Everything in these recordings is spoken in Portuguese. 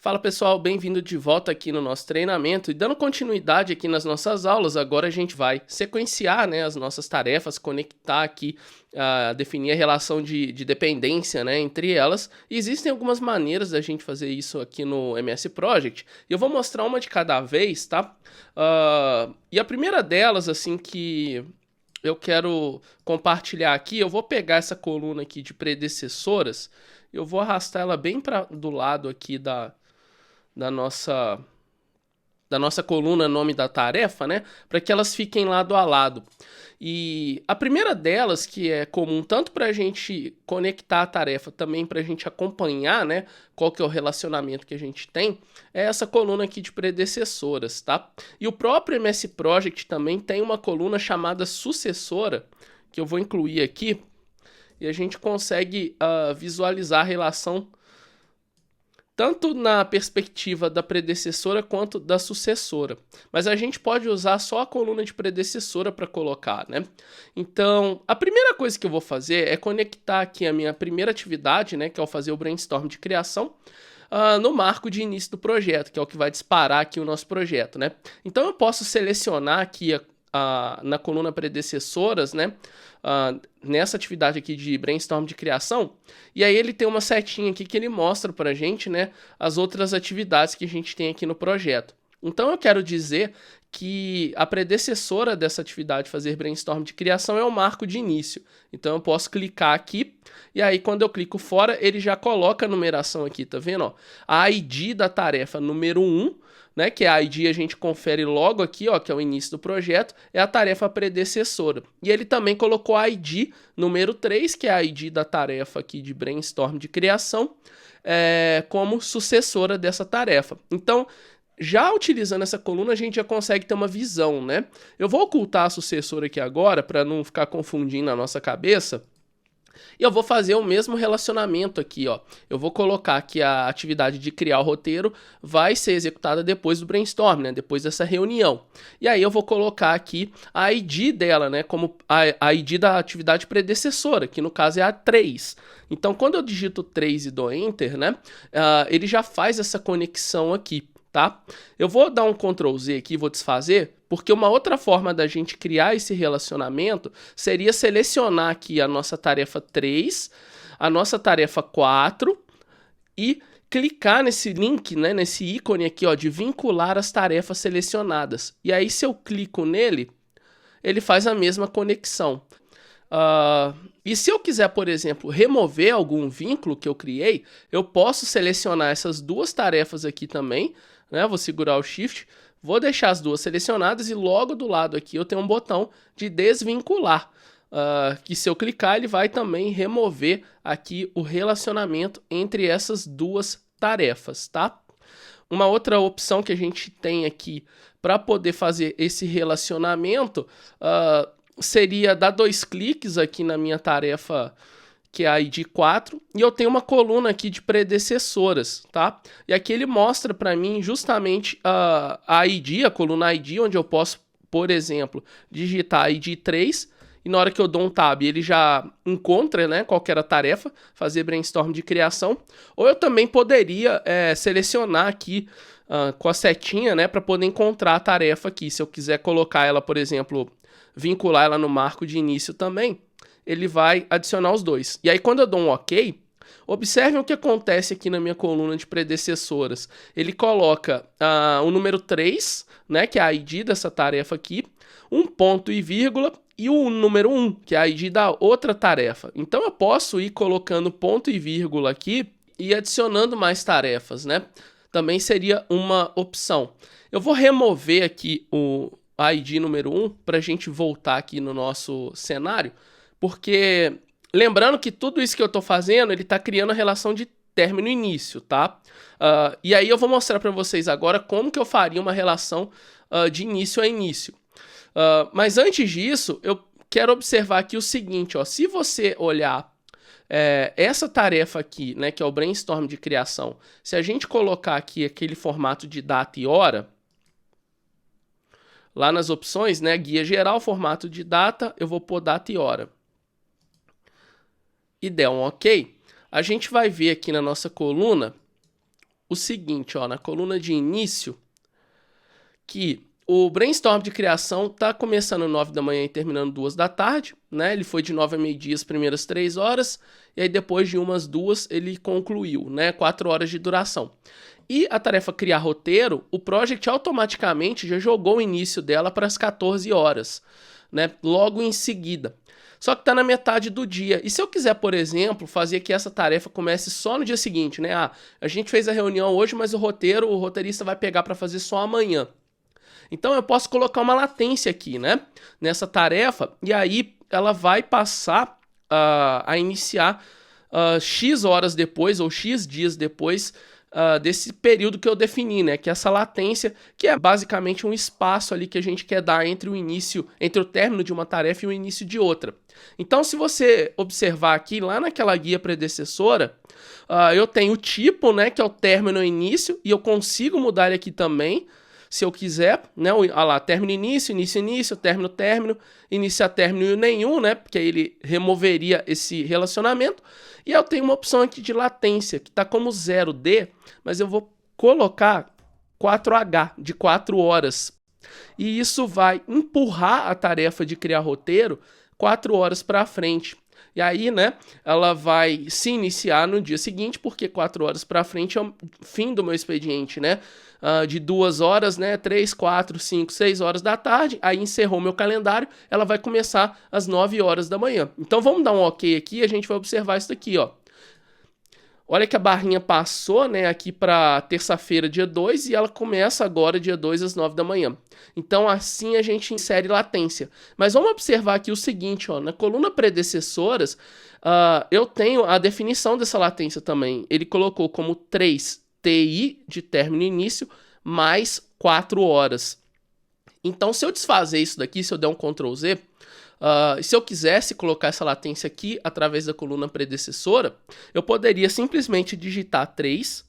Fala pessoal, bem-vindo de volta aqui no nosso treinamento e dando continuidade aqui nas nossas aulas, agora a gente vai sequenciar, né, as nossas tarefas, conectar aqui, definir a relação de dependência, né, entre elas. E existem algumas maneiras da gente fazer isso aqui no MS Project e eu vou mostrar uma de cada vez, tá? E a primeira delas, assim, que eu quero compartilhar aqui, eu vou pegar essa coluna aqui de predecessoras, eu vou arrastar ela bem para do lado aqui da nossa coluna nome da tarefa, né, para que elas fiquem lado a lado. E a primeira delas, que é comum tanto para a gente conectar a tarefa, também para a gente acompanhar, né, qual que é o relacionamento que a gente tem, é essa coluna aqui de predecessoras, tá? E o próprio MS Project também tem uma coluna chamada sucessora, que eu vou incluir aqui, e a gente consegue visualizar a relação tanto na perspectiva da predecessora quanto da sucessora. Mas a gente pode usar só a coluna de predecessora para colocar, né? Então, a primeira coisa que eu vou fazer é conectar aqui a minha primeira atividade, né, que é o fazer o brainstorm de criação, no marco de início do projeto, que é o que vai disparar aqui o nosso projeto, né? Então eu posso selecionar aqui na coluna predecessoras, né, nessa atividade aqui de brainstorm de criação, e aí ele tem uma setinha aqui que ele mostra pra gente, né, as outras atividades que a gente tem aqui no projeto. Então eu quero dizer que a predecessora dessa atividade fazer brainstorm de criação é o marco de início. Então eu posso clicar aqui, e aí quando eu clico fora, ele já coloca a numeração aqui, tá vendo? Ó, a ID da tarefa número 1, né, que é a ID a gente confere logo aqui, ó, que é o início do projeto, é a tarefa predecessora. E ele também colocou a ID número 3, que é a ID da tarefa aqui de brainstorm de criação, como sucessora dessa tarefa. Então, já utilizando essa coluna, a gente já consegue ter uma visão, né? Eu vou ocultar a sucessora aqui agora, para não ficar confundindo a nossa cabeça. E eu vou fazer o mesmo relacionamento aqui, ó. Eu vou colocar que a atividade de criar o roteiro vai ser executada depois do brainstorm, né? Depois dessa reunião. E aí eu vou colocar aqui a ID dela, né? Como a ID da atividade predecessora, que no caso é a 3. Então, quando eu digito 3 e dou Enter, né? Ele já faz essa conexão aqui, tá? Eu vou dar um Ctrl Z aqui e vou desfazer, porque uma outra forma da gente criar esse relacionamento seria selecionar aqui a nossa tarefa 3, a nossa tarefa 4 e clicar nesse link, né, nesse ícone aqui, ó, de vincular as tarefas selecionadas. E aí se eu clico nele, ele faz a mesma conexão. E se eu quiser, por exemplo, remover algum vínculo que eu criei, eu posso selecionar essas duas tarefas aqui também, né? Vou segurar o Shift, vou deixar as duas selecionadas e logo do lado aqui eu tenho um botão de desvincular, que se eu clicar ele vai também remover aqui o relacionamento entre essas duas tarefas, tá? Uma outra opção que a gente tem aqui para poder fazer esse relacionamento seria dar 2 cliques aqui na minha tarefa, que é a ID 4, e eu tenho uma coluna aqui de predecessoras, tá? E aqui ele mostra para mim justamente a ID, a coluna ID, onde eu posso, por exemplo, digitar ID 3, e na hora que eu dou um tab, ele já encontra, né, qual que era a tarefa, fazer brainstorm de criação, ou eu também poderia selecionar aqui com a setinha, né, para poder encontrar a tarefa aqui. Se eu quiser colocar ela, por exemplo, vincular ela no marco de início também, ele vai adicionar os dois. E aí quando eu dou um OK, observem o que acontece aqui na minha coluna de predecessoras. Ele coloca o número 3, né, que é a ID dessa tarefa aqui, um ponto e vírgula, e o número 1, que é a ID da outra tarefa. Então eu posso ir colocando ponto e vírgula aqui e adicionando mais tarefas, né? Também seria uma opção. Eu vou remover aqui o ID número 1 para a gente voltar aqui no nosso cenário, porque lembrando que tudo isso que eu estou fazendo, ele está criando a relação de término e início, tá? E aí eu vou mostrar para vocês agora como que eu faria uma relação de início a início. Mas antes disso, eu quero observar aqui o seguinte, ó, se você olhar essa tarefa aqui, né, que é o brainstorm de criação, se a gente colocar aqui aquele formato de data e hora, lá nas opções, né, guia geral, formato de data, eu vou pôr data e hora. E der um OK, a gente vai ver aqui na nossa coluna o seguinte, ó, na coluna de início, que o brainstorm de criação tá começando 9 da manhã e terminando 2 da tarde, né? Ele foi de 9 a meio-dia as primeiras 3 horas, e aí depois de umas 2 ele concluiu, né? 4 horas de duração. E a tarefa criar roteiro, o project automaticamente já jogou o início dela para as 14 horas, né? Logo em seguida. Só que tá na metade do dia. E se eu quiser, por exemplo, fazer que essa tarefa comece só no dia seguinte, né? Ah, a gente fez a reunião hoje, mas o roteirista vai pegar para fazer só amanhã. Então eu posso colocar uma latência aqui, né? Nessa tarefa, e aí ela vai passar a iniciar X horas depois, ou X dias depois, desse período que eu defini, né? Que é essa latência, que é basicamente um espaço ali que a gente quer dar entre o término de uma tarefa e o início de outra. Então, se você observar aqui, lá naquela guia predecessora, eu tenho o tipo, né? Que é o término e o início, e eu consigo mudar ele aqui também, se eu quiser, né? Olha lá, término, início, término, início, término e nenhum, né? Porque aí ele removeria esse relacionamento. E eu tenho uma opção aqui de latência, que está como 0D, mas eu vou colocar 4H, de 4 horas. E isso vai empurrar a tarefa de criar roteiro 4 horas para frente. E aí, né, ela vai se iniciar no dia seguinte, porque 4 horas para frente é o fim do meu expediente, né? De 2 horas, né, 3, 4, 5, 6 horas da tarde, aí encerrou meu calendário, ela vai começar às 9 horas da manhã. Então vamos dar um ok aqui e a gente vai observar isso daqui, ó. Olha que a barrinha passou, né, aqui para terça-feira, dia 2, e ela começa agora, dia 2, às 9 da manhã. Então, assim a gente insere latência. Mas vamos observar aqui o seguinte, ó, na coluna predecessoras, eu tenho a definição dessa latência também. Ele colocou como 3 TI de término e início, mais 4 horas. Então, se eu desfazer isso daqui, se eu der um Ctrl Z, se eu quisesse colocar essa latência aqui através da coluna predecessora, eu poderia simplesmente digitar 3.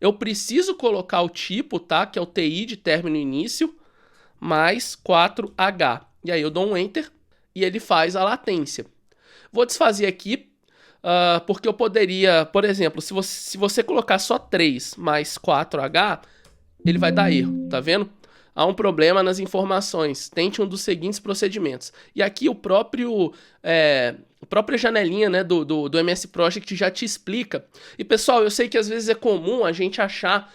Eu preciso colocar o tipo, tá? Que é o TI de término e início, mais 4H. E aí eu dou um Enter e ele faz a latência. Vou desfazer aqui, porque eu poderia, por exemplo, se você colocar só 3 mais 4H, ele vai dar erro, tá vendo? Há um problema nas informações, tente um dos seguintes procedimentos. E aqui a própria janelinha, né, do MS Project já te explica. E pessoal, eu sei que às vezes é comum a gente achar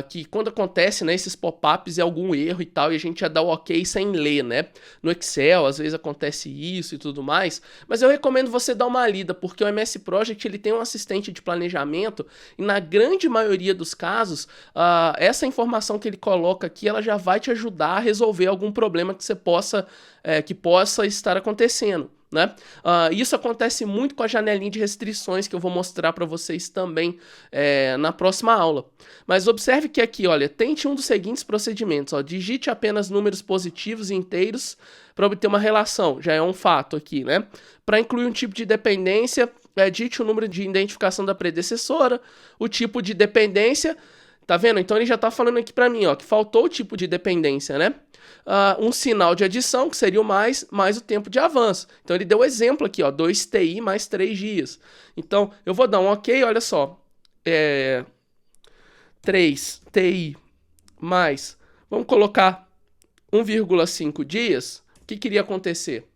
que quando acontece, né, esses pop-ups é algum erro e tal, e a gente já dá o ok sem ler, né? No Excel, às vezes acontece isso e tudo mais, mas eu recomendo você dar uma lida, porque o MS Project ele tem um assistente de planejamento, e na grande maioria dos casos, essa informação que ele coloca aqui, ela já vai te ajudar a resolver algum problema que você possa estar acontecendo, né? Isso acontece muito com a janelinha de restrições que eu vou mostrar para vocês também na próxima aula. Mas observe que aqui, olha, tente um dos seguintes procedimentos. Ó, digite apenas números positivos e inteiros para obter uma relação. Já é um fato aqui, né? Para incluir um tipo de dependência, digite o número de identificação da predecessora, o tipo de dependência. Tá vendo? Então ele já tá falando aqui para mim, ó, que faltou o tipo de dependência, né? Um sinal de adição, que seria o mais o tempo de avanço. Então ele deu exemplo aqui, ó, 2 TI mais 3 dias. Então eu vou dar um ok, olha só. 3 TI mais, vamos colocar 1,5 dias. O que iria acontecer?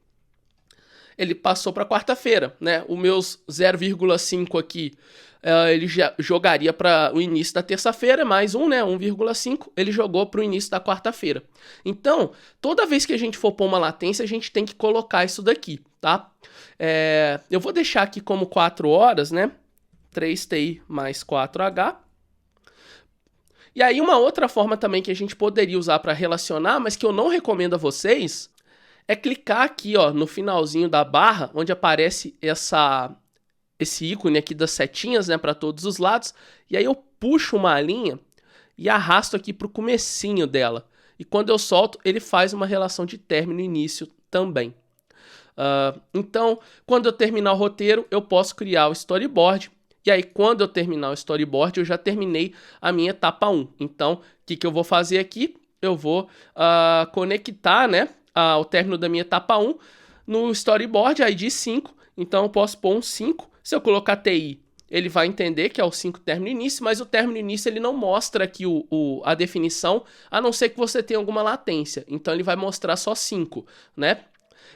Ele passou para quarta-feira, né? Os meus 0,5 aqui, ele já jogaria para o início da terça-feira, mais um, né? 1,5, ele jogou para o início da quarta-feira. Então, toda vez que a gente for pôr uma latência, a gente tem que colocar isso daqui, tá? Eu vou deixar aqui como 4 horas, né? 3TI mais 4H. E aí, uma outra forma também que a gente poderia usar para relacionar, mas que eu não recomendo a vocês, é clicar aqui, ó, no finalzinho da barra, onde aparece esse ícone aqui das setinhas, né, para todos os lados, e aí eu puxo uma linha e arrasto aqui para o comecinho dela. E quando eu solto, ele faz uma relação de término e início também. Então, quando eu terminar o roteiro, eu posso criar o storyboard. E aí, quando eu terminar o storyboard, eu já terminei a minha etapa 1. Então, o que eu vou fazer aqui? Eu vou conectar, né, ao término da minha etapa 1 no storyboard, ID 5. Então, eu posso pôr um 5. Se eu colocar TI, ele vai entender que é o 5 término início, mas o término início ele não mostra aqui a definição, a não ser que você tenha alguma latência. Então ele vai mostrar só 5, né?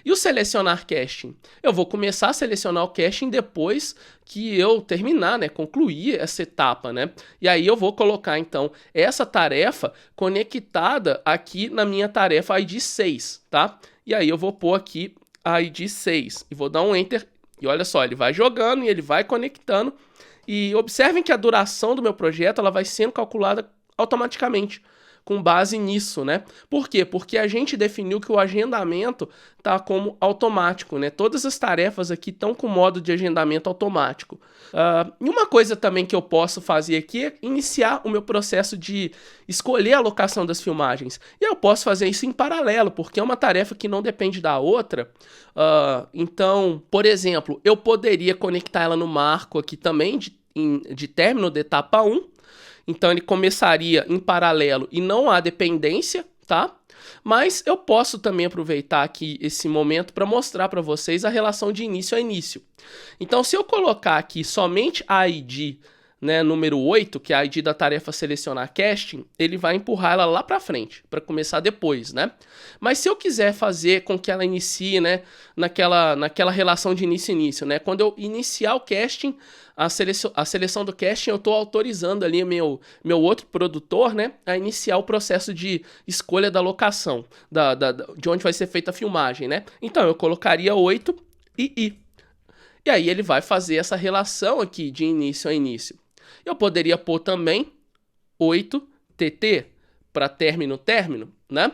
E o selecionar caching? Eu vou começar a selecionar o caching depois que eu terminar, né, concluir essa etapa, né? E aí eu vou colocar, então, essa tarefa conectada aqui na minha tarefa ID 6, tá? E aí eu vou pôr aqui a ID 6 e vou dar um Enter. E olha só, ele vai jogando e ele vai conectando. E observem que a duração do meu projeto ela vai sendo calculada automaticamente, com base nisso, né? Por quê? Porque a gente definiu que o agendamento tá como automático, né? Todas as tarefas aqui estão com modo de agendamento automático. E uma coisa também que eu posso fazer aqui é iniciar o meu processo de escolher a locação das filmagens. E eu posso fazer isso em paralelo, porque é uma tarefa que não depende da outra. Então, por exemplo, eu poderia conectar ela no marco aqui também de término da etapa 1. Então ele começaria em paralelo e não há dependência, tá? Mas eu posso também aproveitar aqui esse momento para mostrar para vocês a relação de início a início. Então se eu colocar aqui somente a ID, né, número 8, que é a ID da tarefa selecionar casting, ele vai empurrar ela lá para frente, para começar depois, né? Mas se eu quiser fazer com que ela inicie, né, naquela relação de início-início, né? Quando eu iniciar o casting, a seleção do casting, eu estou autorizando ali meu outro produtor, né, a iniciar o processo de escolha da locação, de onde vai ser feita a filmagem, né? Então eu colocaria 8 e I. E aí ele vai fazer essa relação aqui de início a início. Eu poderia pôr também 8TT para término, né?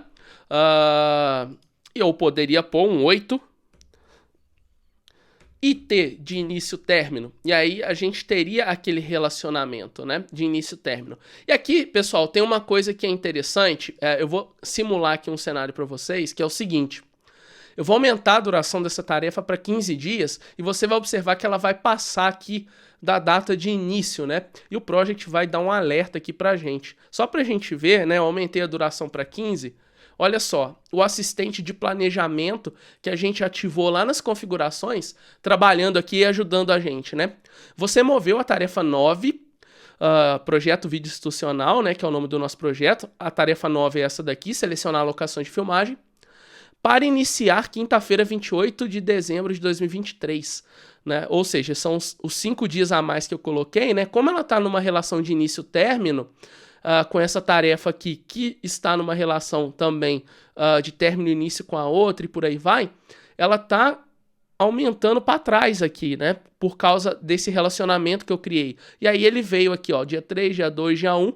Eu poderia pôr um 8 IT de início-término. E aí a gente teria aquele relacionamento, né, de início-término. E aqui, pessoal, tem uma coisa que é interessante. Eu vou simular aqui um cenário para vocês, que é o seguinte. Eu vou aumentar a duração dessa tarefa para 15 dias e você vai observar que ela vai passar aqui da data de início, né? E o project vai dar um alerta aqui pra gente. Só pra gente ver, né? Eu aumentei a duração para 15. Olha só, o assistente de planejamento que a gente ativou lá nas configurações, trabalhando aqui e ajudando a gente, né? Você moveu a tarefa 9, projeto vídeo institucional, né? Que é o nome do nosso projeto. A tarefa 9 é essa daqui, selecionar locações de filmagem, para iniciar quinta-feira, 28 de dezembro de 2023, né? Ou seja, são os 5 dias a mais que eu coloquei, né? Como ela está numa relação de início-término, com essa tarefa aqui, que está numa relação também de término e início com a outra e por aí vai, ela está aumentando para trás aqui, né? Por causa desse relacionamento que eu criei. E aí ele veio aqui, ó, dia 3, dia 2, dia 1,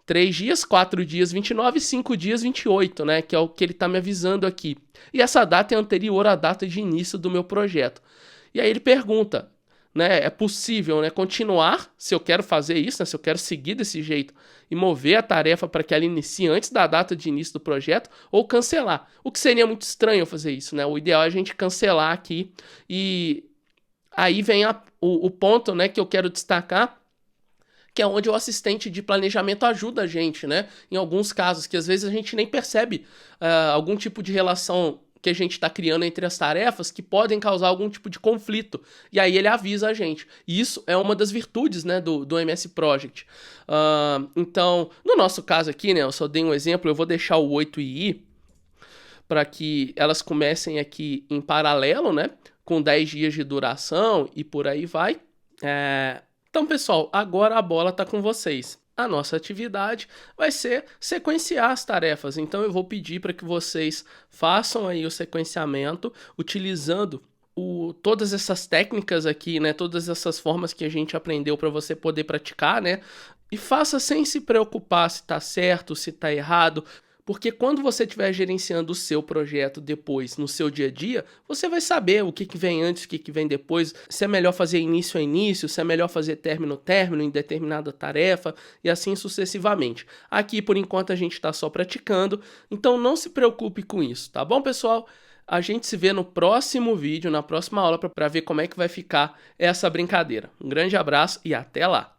3 dias, 4 dias, 29, 5 dias, 28, né? Que é o que ele está me avisando aqui. E essa data é anterior à data de início do meu projeto. E aí ele pergunta, né? É possível, né, continuar, se eu quero fazer isso, né, se eu quero seguir desse jeito e mover a tarefa para que ela inicie antes da data de início do projeto, ou cancelar. O que seria muito estranho eu fazer isso, né? O ideal é a gente cancelar aqui. E aí vem o ponto, né, que eu quero destacar, que é onde o assistente de planejamento ajuda a gente, né? Em alguns casos, que às vezes a gente nem percebe algum tipo de relação que a gente está criando entre as tarefas que podem causar algum tipo de conflito. E aí ele avisa a gente. E isso é uma das virtudes, né, do MS Project. Então, no nosso caso aqui, né, eu só dei um exemplo, eu vou deixar o 8i para que elas comecem aqui em paralelo, né, com 10 dias de duração e por aí vai. Então, pessoal, agora a bola está com vocês. A nossa atividade vai ser sequenciar as tarefas. Então, eu vou pedir para que vocês façam aí o sequenciamento utilizando todas essas técnicas aqui, né? Todas essas formas que a gente aprendeu para você poder praticar, né? E faça sem se preocupar se está certo, se está errado. Porque quando você estiver gerenciando o seu projeto depois, no seu dia a dia, você vai saber o que vem antes, o que vem depois, se é melhor fazer início a início, se é melhor fazer término em determinada tarefa, e assim sucessivamente. Aqui, por enquanto, a gente está só praticando, então não se preocupe com isso, tá bom, pessoal? A gente se vê no próximo vídeo, na próxima aula, para ver como é que vai ficar essa brincadeira. Um grande abraço e até lá!